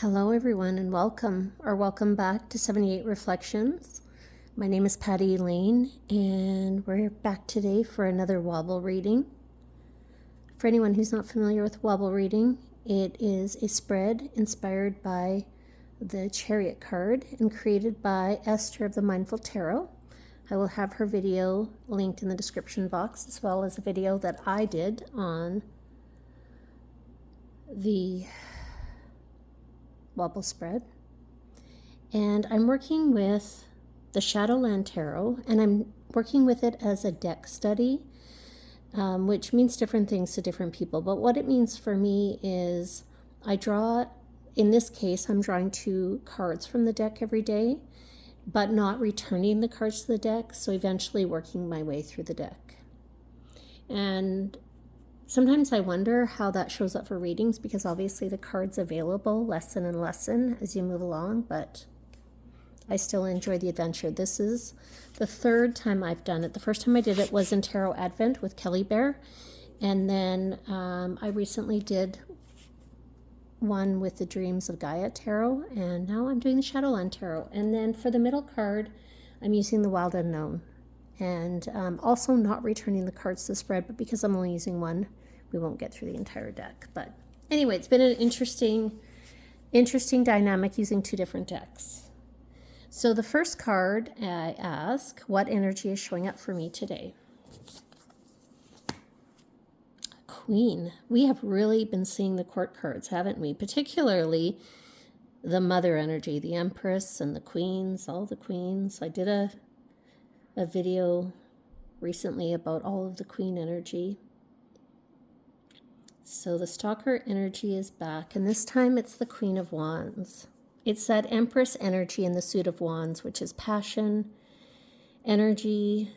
Hello everyone and welcome back to 78 Reflections. My name is Patty Elaine and we're back today for another Wobble reading. For anyone who's not familiar with Wobble reading, it is a spread inspired by the Chariot card and created by Esther of the Mindful Tarot. I will have her video linked in the description box, as well as a video that I did on the Wobble spread. And I'm working with the Shadowland Tarot, and I'm working with it as a deck study, which means different things to different people. But what it means for me is I draw, in this case, I'm drawing 2 cards from the deck every day, but not returning the cards to the deck, so eventually working my way through the deck. And sometimes I wonder how that shows up for readings, because obviously the cards available lesson and lesson as you move along, but I still enjoy the adventure. This is the 3rd time I've done it. The first time I did it was in Tarot Advent with Kelly Bear, and then I recently did one with the Dreams of Gaia Tarot, and now I'm doing the Shadowland Tarot. And then for the middle card, I'm using the Wild Unknown, and also not returning the cards to the spread, but because I'm only using one, we won't get through the entire deck. But anyway, it's been an interesting dynamic using 2 different decks. So the first card, I ask, what energy is showing up for me today? Queen. We have really been seeing the court cards, haven't we? Particularly the mother energy, the Empress and the queens, all the queens. I did a video recently about all of the queen energy. So the stalker energy is back, and this time it's the Queen of Wands. It's that Empress energy in the suit of wands, which is passion, energy,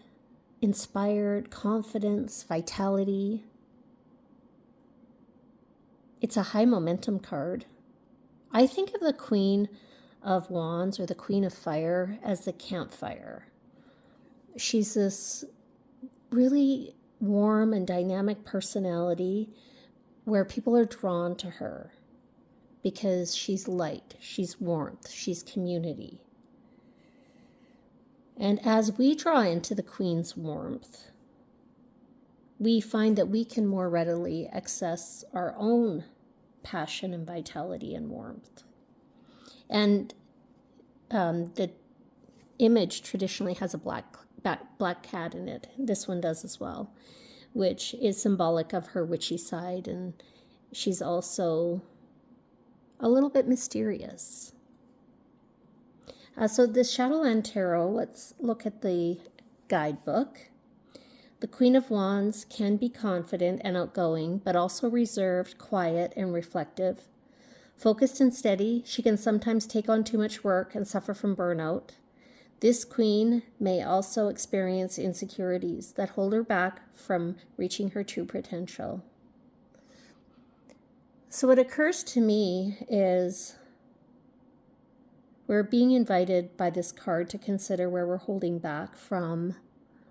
inspired, confidence, vitality. It's a high momentum card. I think of the Queen of Wands or the Queen of Fire as the campfire. She's this really warm and dynamic personality where people are drawn to her because she's light, she's warmth, she's community. And as we draw into the Queen's warmth, we find that we can more readily access our own passion and vitality and warmth. And the image traditionally has a black cat in it. This one does as well, which is symbolic of her witchy side, and she's also a little bit mysterious. So this Shadowland Tarot, let's look at the guidebook. The Queen of Wands can be confident and outgoing, but also reserved, quiet, and reflective. Focused and steady, she can sometimes take on too much work and suffer from burnout. This queen may also experience insecurities that hold her back from reaching her true potential. So what occurs to me is we're being invited by this card to consider where we're holding back from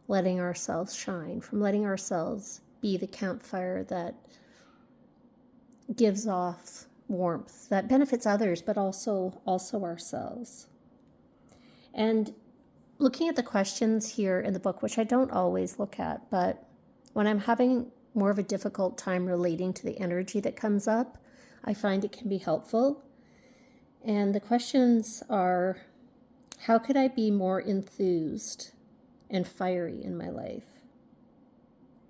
letting ourselves shine, from letting ourselves be the campfire that gives off warmth, that benefits others, but also ourselves. And looking at the questions here in the book, which I don't always look at, but when I'm having more of a difficult time relating to the energy that comes up, I find it can be helpful. And the questions are, how could I be more enthused and fiery in my life?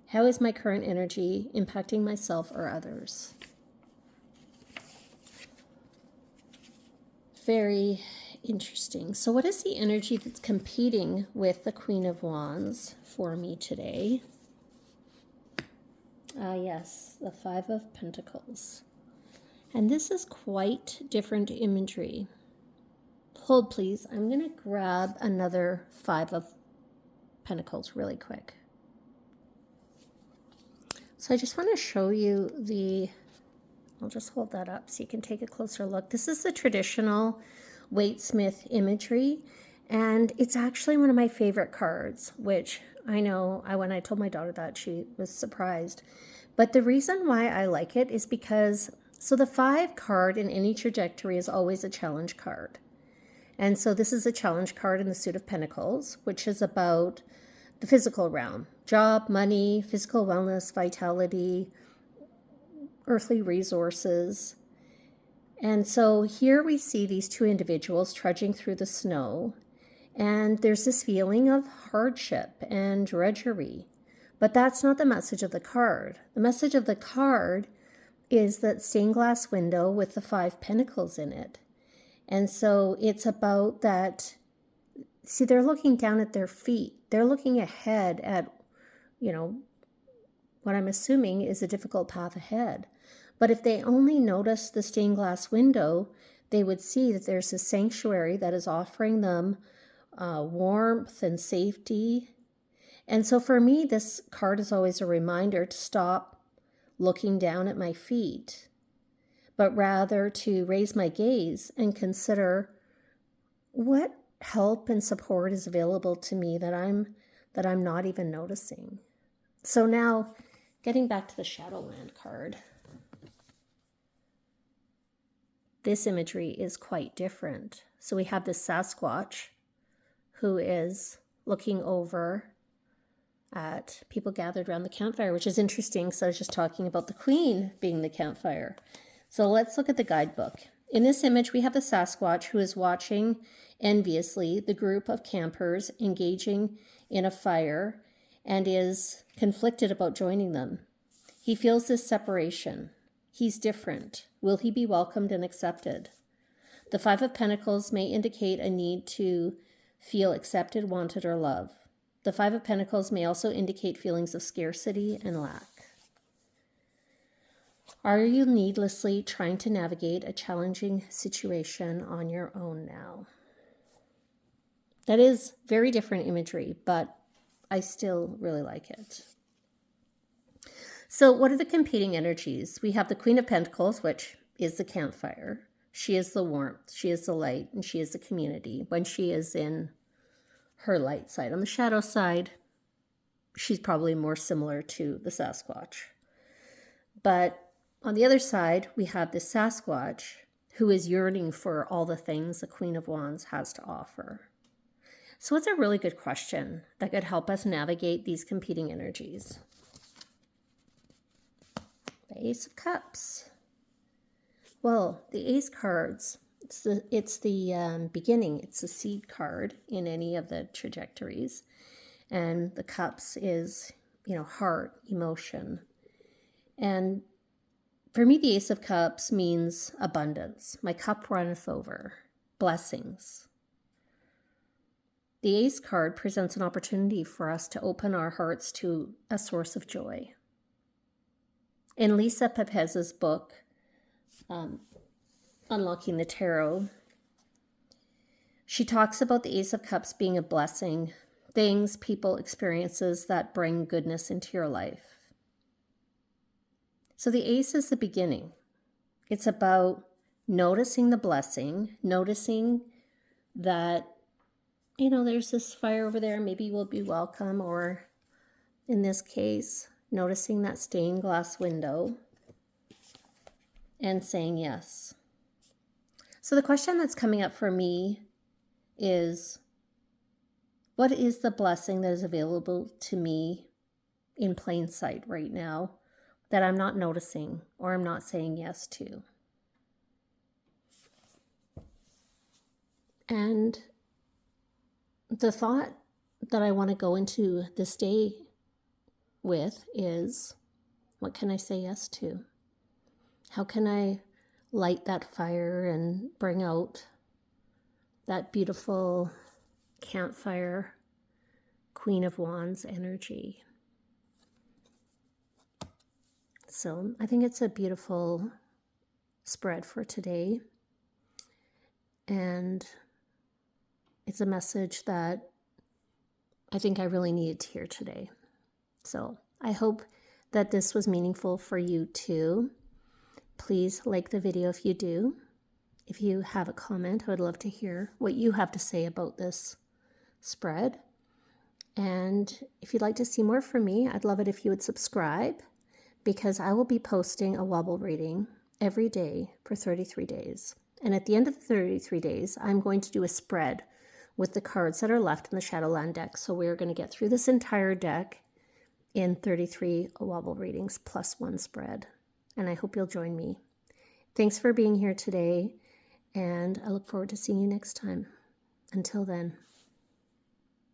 How is my current energy impacting myself or others? Very interesting. So what is the energy that's competing with the Queen of Wands for me today? Yes, the 5 of Pentacles. And this is quite different imagery. Hold, please. I'm going to grab another 5 of Pentacles really quick. So I just want to show you I'll just hold that up so you can take a closer look. This is the traditional Waite-Smith imagery, and it's actually one of my favorite cards, which I know when I told my daughter that, she was surprised. But the reason why I like it is because So the 5 card in any trajectory is always a challenge card. And so this is a challenge card in the Suit of Pentacles, which is about the physical realm: job, money, physical wellness, vitality, earthly resources. And so here we see these 2 individuals trudging through the snow, and there's this feeling of hardship and drudgery. But that's not the message of the card. The message of the card is that stained glass window with the 5 pentacles in it. And so it's about that. See, they're looking down at their feet. They're looking ahead at, what I'm assuming is a difficult path ahead. But if they only notice the stained glass window, they would see that there's a sanctuary that is offering them warmth and safety. And so for me, this card is always a reminder to stop looking down at my feet, but rather to raise my gaze and consider what help and support is available to me that I'm not even noticing. So now, getting back to the Shadowland card, this imagery is quite different. So we have this Sasquatch who is looking over at people gathered around the campfire, which is interesting because I was just talking about the Queen being the campfire. So let's look at the guidebook. In this image, we have the Sasquatch who is watching enviously the group of campers engaging in a fire and is conflicted about joining them. He feels this separation. He's different. Will he be welcomed and accepted? The 5 of Pentacles may indicate a need to feel accepted, wanted, or loved. The 5 of Pentacles may also indicate feelings of scarcity and lack. Are you needlessly trying to navigate a challenging situation on your own now? That is very different imagery, but I still really like it. So what are the competing energies? We have the Queen of Pentacles, which is the campfire. She is the warmth, she is the light, and she is the community. When she is in her light side. On the shadow side, she's probably more similar to the Sasquatch. But on the other side, we have this Sasquatch who is yearning for all the things the Queen of Wands has to offer. So it's a really good question that could help us navigate these competing energies. The Ace of Cups. Well, the Ace cards, it's the beginning. It's the seed card in any of the trajectories. And the Cups is, heart, emotion. And for me, the Ace of Cups means abundance. My cup runneth over. Blessings. The Ace card presents an opportunity for us to open our hearts to a source of joy. In Lisa Papez's book, Unlocking the Tarot, she talks about the Ace of Cups being a blessing, things, people, experiences that bring goodness into your life. So the Ace is the beginning. It's about noticing the blessing, noticing that, there's this fire over there, maybe you will be welcome, or in this case, noticing that stained glass window and saying yes. So the question that's coming up for me is, what is the blessing that is available to me in plain sight right now that I'm not noticing or I'm not saying yes to? And the thought that I want to go into this day with is, what can I say yes to? How can I light that fire and bring out that beautiful campfire, Queen of Wands energy? So I think it's a beautiful spread for today. And it's a message that I think I really needed to hear today. So I hope that this was meaningful for you too. Please like the video if you do. If you have a comment, I would love to hear what you have to say about this spread. And if you'd like to see more from me, I'd love it if you would subscribe, because I will be posting a Wobble reading every day for 33 days. And at the end of the 33 days, I'm going to do a spread with the cards that are left in the Shadowland deck. So we're going to get through this entire deck in 33 wobble readings plus one spread. And I hope you'll join me. Thanks for being here today, and I look forward to seeing you next time. Until then.